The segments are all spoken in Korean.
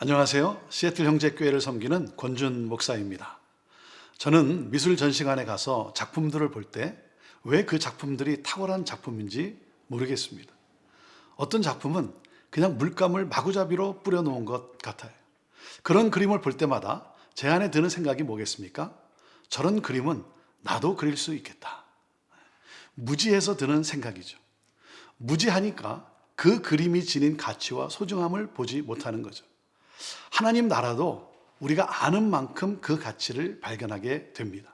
안녕하세요. 시애틀 형제교회를 섬기는 권준 목사입니다. 저는 미술 전시관에 가서 작품들을 볼 때 왜 그 작품들이 탁월한 작품인지 모르겠습니다. 어떤 작품은 그냥 물감을 마구잡이로 뿌려놓은 것 같아요. 그런 그림을 볼 때마다 제 안에 드는 생각이 뭐겠습니까? 저런 그림은 나도 그릴 수 있겠다. 무지해서 드는 생각이죠. 무지하니까 그 그림이 지닌 가치와 소중함을 보지 못하는 거죠. 하나님 나라도 우리가 아는 만큼 그 가치를 발견하게 됩니다.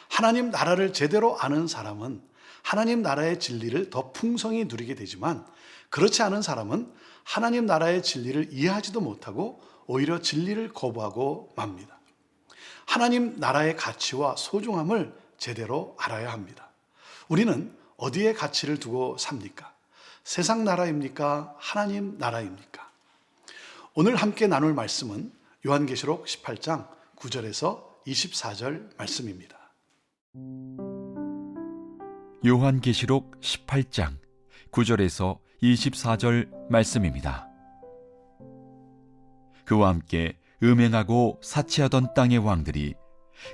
하나님 나라를 제대로 아는 사람은 하나님 나라의 진리를 더 풍성히 누리게 되지만, 그렇지 않은 사람은 하나님 나라의 진리를 이해하지도 못하고 오히려 진리를 거부하고 맙니다. 하나님 나라의 가치와 소중함을 제대로 알아야 합니다. 우리는 어디에 가치를 두고 삽니까? 세상 나라입니까? 하나님 나라입니까? 오늘 함께 나눌 말씀은 요한계시록 18장 9절에서 24절 말씀입니다. 요한계시록 18장 9절에서 24절 말씀입니다. 그와 함께 음행하고 사치하던 땅의 왕들이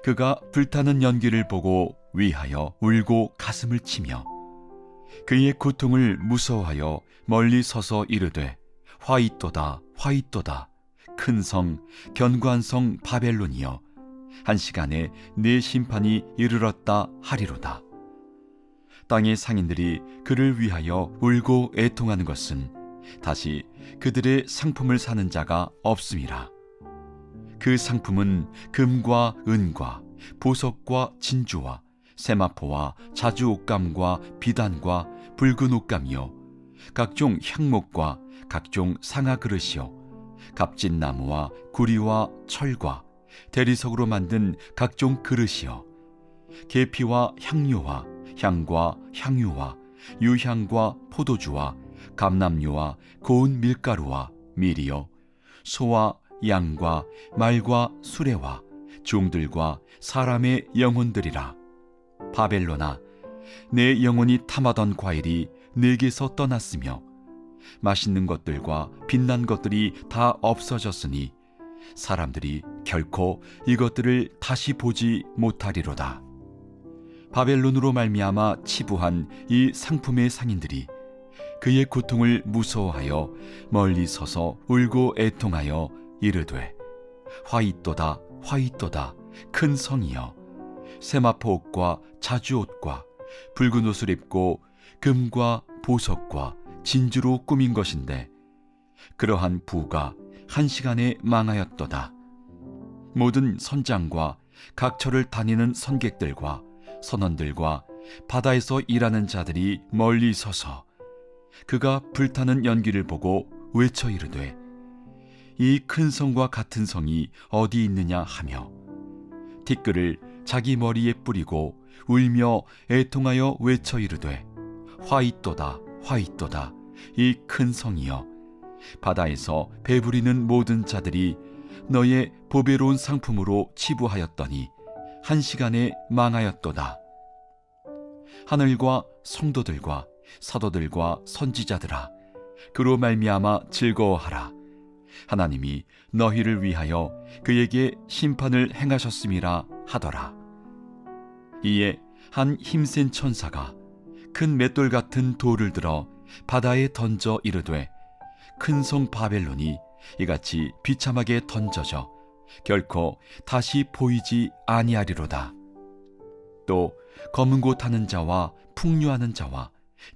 그가 불타는 연기를 보고 위하여 울고 가슴을 치며 그의 고통을 무서워하여 멀리 서서 이르되 화이또다 화이또다 큰 성 견고한 성 바벨론이여 한 시간에 네 심판이 이르렀다 하리로다. 땅의 상인들이 그를 위하여 울고 애통하는 것은 다시 그들의 상품을 사는 자가 없음이라. 그 상품은 금과 은과 보석과 진주와 세마포와 자주 옷감과 비단과 붉은 옷감이요 각종 향목과 각종 상아 그릇이요 값진 나무와 구리와 철과 대리석으로 만든 각종 그릇이요 계피와 향료와 향과 향유와 유향과 포도주와 감람류와 고운 밀가루와 밀이요 소와 양과 말과 수레와 종들과 사람의 영혼들이라. 바벨론아, 내 영혼이 탐하던 과일이 내게서 떠났으며 맛있는 것들과 빛난 것들이 다 없어졌으니 사람들이 결코 이것들을 다시 보지 못하리로다. 바벨론으로 말미암아 치부한 이 상품의 상인들이 그의 고통을 무서워하여 멀리 서서 울고 애통하여 이르되 화이또다 화이또다 큰 성이여 세마포 옷과 자주 옷과 붉은 옷을 입고 금과 보석과 진주로 꾸민 것인데 그러한 부가 한 시간에 망하였도다. 모든 선장과 각처를 다니는 선객들과 선원들과 바다에서 일하는 자들이 멀리 서서 그가 불타는 연기를 보고 외쳐 이르되 이 큰 성과 같은 성이 어디 있느냐 하며 티끌을 자기 머리에 뿌리고 울며 애통하여 외쳐 이르되 화이또다 화이또다 이 큰 성이여 바다에서 배부리는 모든 자들이 너의 보배로운 상품으로 치부하였더니 한 시간에 망하였도다. 하늘과 성도들과 사도들과 선지자들아 그로 말미암아 즐거워하라. 하나님이 너희를 위하여 그에게 심판을 행하셨음이라 하더라. 이에 한 힘센 천사가 큰 맷돌 같은 돌을 들어 바다에 던져 이르되 큰 성 바벨론이 이같이 비참하게 던져져 결코 다시 보이지 아니하리로다. 또 검은 고 타는 자와 풍류하는 자와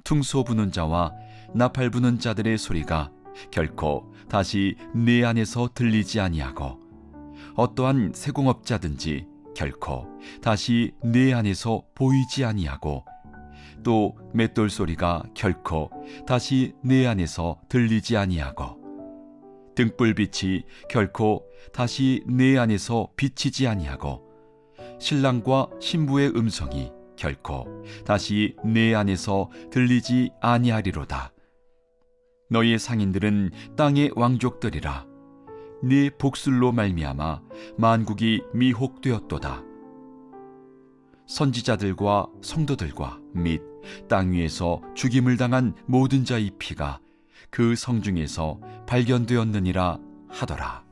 퉁소 부는 자와 나팔 부는 자들의 소리가 결코 다시 내 안에서 들리지 아니하고 어떠한 세공업자든지 결코 다시 내 안에서 보이지 아니하고 또 맷돌 소리가 결코 다시 내 안에서 들리지 아니하고 등불빛이 결코 다시 내 안에서 비치지 아니하고 신랑과 신부의 음성이 결코 다시 내 안에서 들리지 아니하리로다. 너희의 상인들은 땅의 왕족들이라. 네 복술로 말미암아 만국이 미혹되었도다. 선지자들과 성도들과 및 땅 위에서 죽임을 당한 모든 자의 피가 그 성중에서 발견되었느니라 하더라.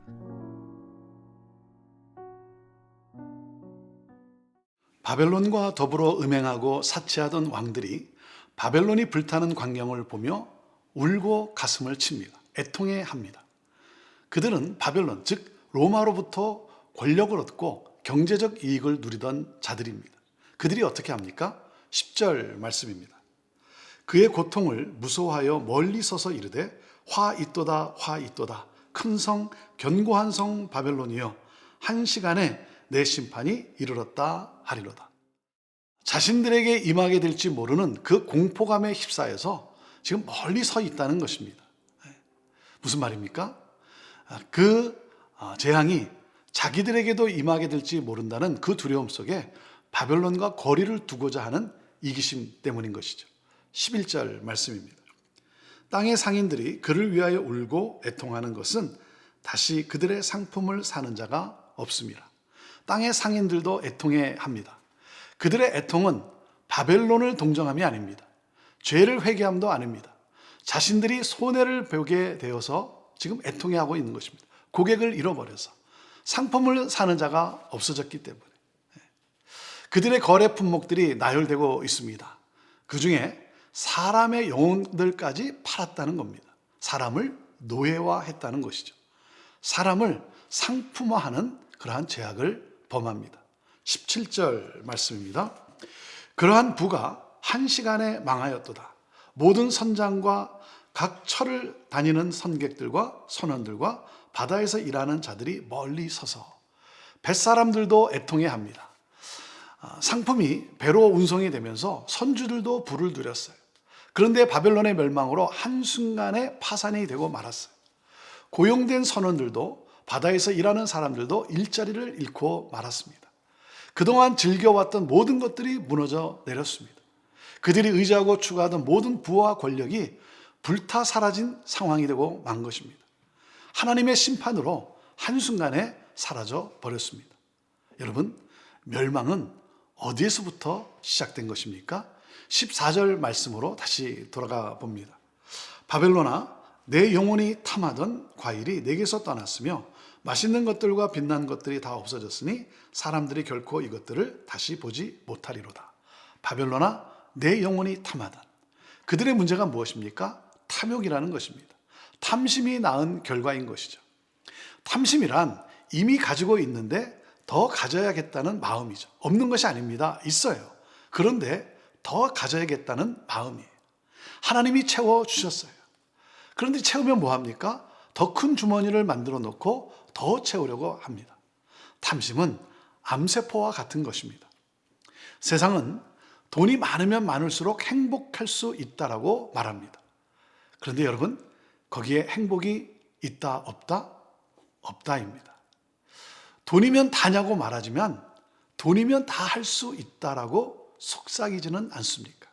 바벨론과 더불어 음행하고 사치하던 왕들이 바벨론이 불타는 광경을 보며 울고 가슴을 칩니다. 애통해 합니다. 그들은 바벨론, 즉 로마로부터 권력을 얻고 경제적 이익을 누리던 자들입니다. 그들이 어떻게 합니까? 10절 말씀입니다. 그의 고통을 무서워하여 멀리 서서 이르되 화 있도다 화 있도다 큰 성 견고한 성 바벨론이여 한 시간에 내 심판이 이르렀다 하리로다. 자신들에게 임하게 될지 모르는 그 공포감에 휩싸여서 지금 멀리 서 있다는 것입니다. 무슨 말입니까? 그 재앙이 자기들에게도 임하게 될지 모른다는 그 두려움 속에 바벨론과 거리를 두고자 하는 이기심 때문인 것이죠. 11절 말씀입니다. 땅의 상인들이 그를 위하여 울고 애통하는 것은 다시 그들의 상품을 사는 자가 없습니다. 땅의 상인들도 애통해 합니다. 그들의 애통은 바벨론을 동정함이 아닙니다. 죄를 회개함도 아닙니다. 자신들이 손해를 보게 되어서 지금 애통해하고 있는 것입니다. 고객을 잃어버려서 상품을 사는 자가 없어졌기 때문에 그들의 거래 품목들이 나열되고 있습니다. 그 중에 사람의 영혼들까지 팔았다는 겁니다. 사람을 노예화했다는 것이죠. 사람을 상품화하는 그러한 죄악을 범합니다. 17절 말씀입니다. 그러한 부가 한 시간에 망하였도다. 모든 선장과 각 철을 다니는 선객들과 선원들과 바다에서 일하는 자들이 멀리 서서 뱃사람들도 애통해 합니다. 상품이 배로 운송이 되면서 선주들도 불을 누렸어요. 그런데 바벨론의 멸망으로 한순간에 파산이 되고 말았어요. 고용된 선원들도 바다에서 일하는 사람들도 일자리를 잃고 말았습니다. 그동안 즐겨왔던 모든 것들이 무너져 내렸습니다. 그들이 의지하고 추구하던 모든 부와 권력이 불타 사라진 상황이 되고 만 것입니다. 하나님의 심판으로 한순간에 사라져 버렸습니다. 여러분, 멸망은 어디에서부터 시작된 것입니까? 14절 말씀으로 다시 돌아가 봅니다. 바벨론아, 내 영혼이 탐하던 과일이 내게서 떠났으며 맛있는 것들과 빛난 것들이 다 없어졌으니 사람들이 결코 이것들을 다시 보지 못하리로다. 바벨론아, 내 영혼이 탐하던. 그들의 문제가 무엇입니까? 탐욕이라는 것입니다. 탐심이 낳은 결과인 것이죠. 탐심이란 이미 가지고 있는데 더 가져야겠다는 마음이죠. 없는 것이 아닙니다. 있어요. 그런데 더 가져야겠다는 마음이에요. 하나님이 채워주셨어요. 그런데 채우면 뭐합니까? 더 큰 주머니를 만들어 놓고 더 채우려고 합니다. 탐심은 암세포와 같은 것입니다. 세상은 돈이 많으면 많을수록 행복할 수 있다라고 말합니다. 그런데 여러분, 거기에 행복이 있다 없다? 없다입니다. 돈이면 다냐고 말하지만 돈이면 다 할 수 있다라고 속삭이지는 않습니까?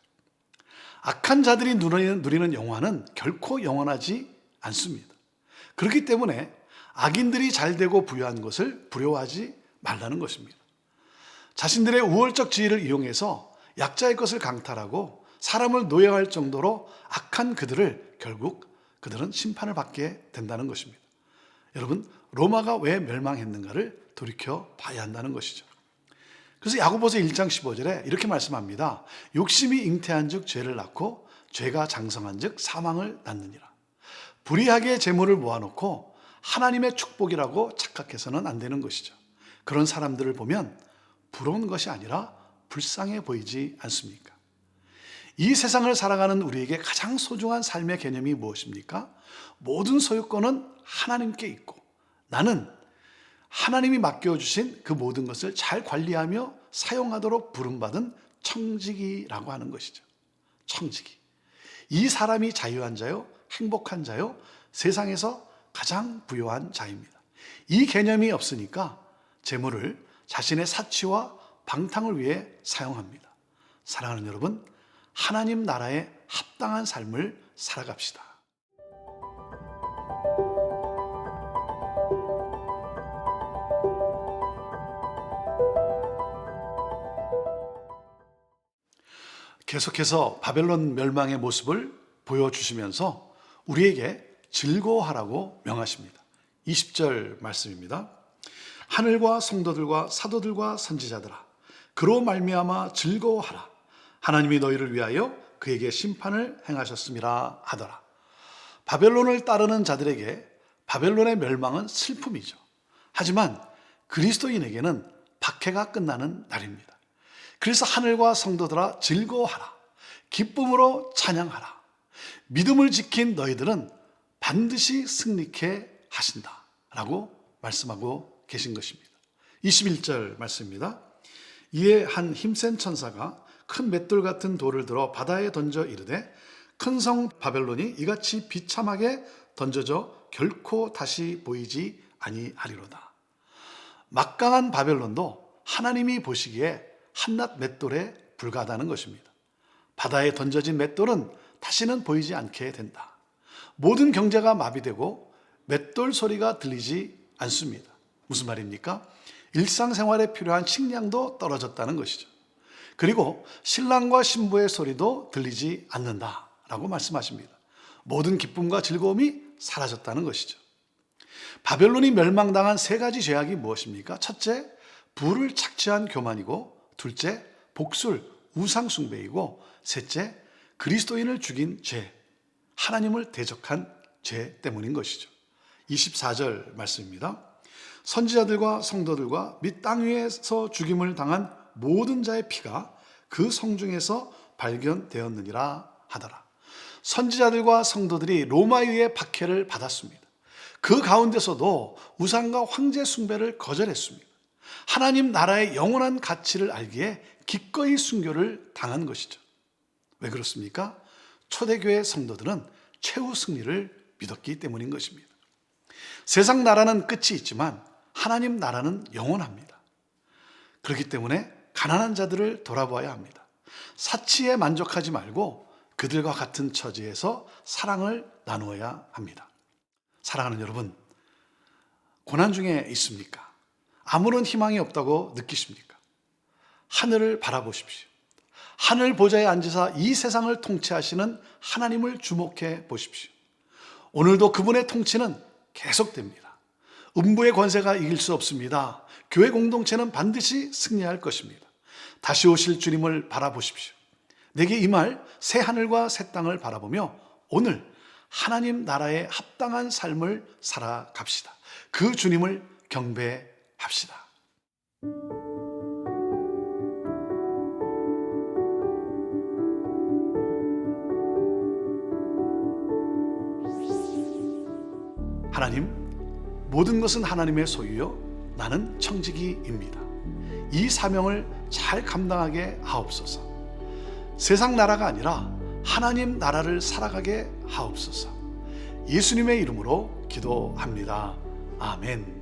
악한 자들이 누리는 영화는 결코 영원하지 않습니다. 그렇기 때문에 악인들이 잘되고 부유한 것을 부러워하지 말라는 것입니다. 자신들의 우월적 지위를 이용해서 약자의 것을 강탈하고 사람을 노예할 정도로 악한 그들을 결국 그들은 심판을 받게 된다는 것입니다. 여러분, 로마가 왜 멸망했는가를 돌이켜 봐야 한다는 것이죠. 그래서 야고보서 1장 15절에 이렇게 말씀합니다. 욕심이 잉태한 즉 죄를 낳고 죄가 장성한 즉 사망을 낳느니라. 불의하게 재물을 모아놓고 하나님의 축복이라고 착각해서는 안 되는 것이죠. 그런 사람들을 보면 부러운 것이 아니라 불쌍해 보이지 않습니까? 이 세상을 살아가는 우리에게 가장 소중한 삶의 개념이 무엇입니까? 모든 소유권은 하나님께 있고 나는 하나님이 맡겨주신 그 모든 것을 잘 관리하며 사용하도록 부름받은 청지기라고 하는 것이죠. 청지기. 이 사람이 자유한 자요, 행복한 자요, 세상에서 가장 부유한 자입니다. 이 개념이 없으니까 재물을 자신의 사치와 방탕을 위해 사용합니다. 사랑하는 여러분, 하나님 나라에 합당한 삶을 살아갑시다. 계속해서 바벨론 멸망의 모습을 보여주시면서 우리에게 즐거워하라고 명하십니다. 20절 말씀입니다. 하늘과 성도들과 사도들과 선지자들아, 그로 말미암아 즐거워하라. 하나님이 너희를 위하여 그에게 심판을 행하셨음이라 하더라. 바벨론을 따르는 자들에게 바벨론의 멸망은 슬픔이죠. 하지만 그리스도인에게는 박해가 끝나는 날입니다. 그래서 하늘과 성도들아 즐거워하라. 기쁨으로 찬양하라. 믿음을 지킨 너희들은 반드시 승리케 하신다 라고 말씀하고 계신 것입니다. 21절 말씀입니다. 이에 한 힘센 천사가 큰 맷돌 같은 돌을 들어 바다에 던져 이르되 큰 성 바벨론이 이같이 비참하게 던져져 결코 다시 보이지 아니하리로다. 막강한 바벨론도 하나님이 보시기에 한낱 맷돌에 불과하다는 것입니다. 바다에 던져진 맷돌은 다시는 보이지 않게 된다. 모든 경제가 마비되고 맷돌 소리가 들리지 않습니다. 무슨 말입니까? 일상생활에 필요한 식량도 떨어졌다는 것이죠. 그리고 신랑과 신부의 소리도 들리지 않는다라고 말씀하십니다. 모든 기쁨과 즐거움이 사라졌다는 것이죠. 바벨론이 멸망당한 세 가지 죄악이 무엇입니까? 첫째, 부를 착취한 교만이고, 둘째, 복술, 우상 숭배이고, 셋째, 그리스도인을 죽인 죄, 하나님을 대적한 죄 때문인 것이죠. 24절 말씀입니다. 선지자들과 성도들과 및 땅 위에서 죽임을 당한 모든 자의 피가 그 성중에서 발견되었느니라 하더라. 선지자들과 성도들이 로마에 의해 박해를 받았습니다. 그 가운데서도 우상과 황제 숭배를 거절했습니다. 하나님 나라의 영원한 가치를 알기에 기꺼이 순교를 당한 것이죠. 왜 그렇습니까? 초대교회 성도들은 최후 승리를 믿었기 때문인 것입니다. 세상 나라는 끝이 있지만 하나님 나라는 영원합니다. 그렇기 때문에 가난한 자들을 돌아보아야 합니다. 사치에 만족하지 말고 그들과 같은 처지에서 사랑을 나누어야 합니다. 사랑하는 여러분, 고난 중에 있습니까? 아무런 희망이 없다고 느끼십니까? 하늘을 바라보십시오. 하늘 보좌에 앉으사 이 세상을 통치하시는 하나님을 주목해 보십시오. 오늘도 그분의 통치는 계속됩니다. 음부의 권세가 이길 수 없습니다. 교회 공동체는 반드시 승리할 것입니다. 다시 오실 주님을 바라보십시오. 내게 이 말 새 하늘과 새 땅을 바라보며 오늘 하나님 나라에 합당한 삶을 살아갑시다. 그 주님을 경배합시다. 하나님, 모든 것은 하나님의 소유요 나는 청지기입니다. 이 사명을 잘 감당하게 하옵소서. 세상 나라가 아니라 하나님 나라를 살아가게 하옵소서. 예수님의 이름으로 기도합니다. 아멘.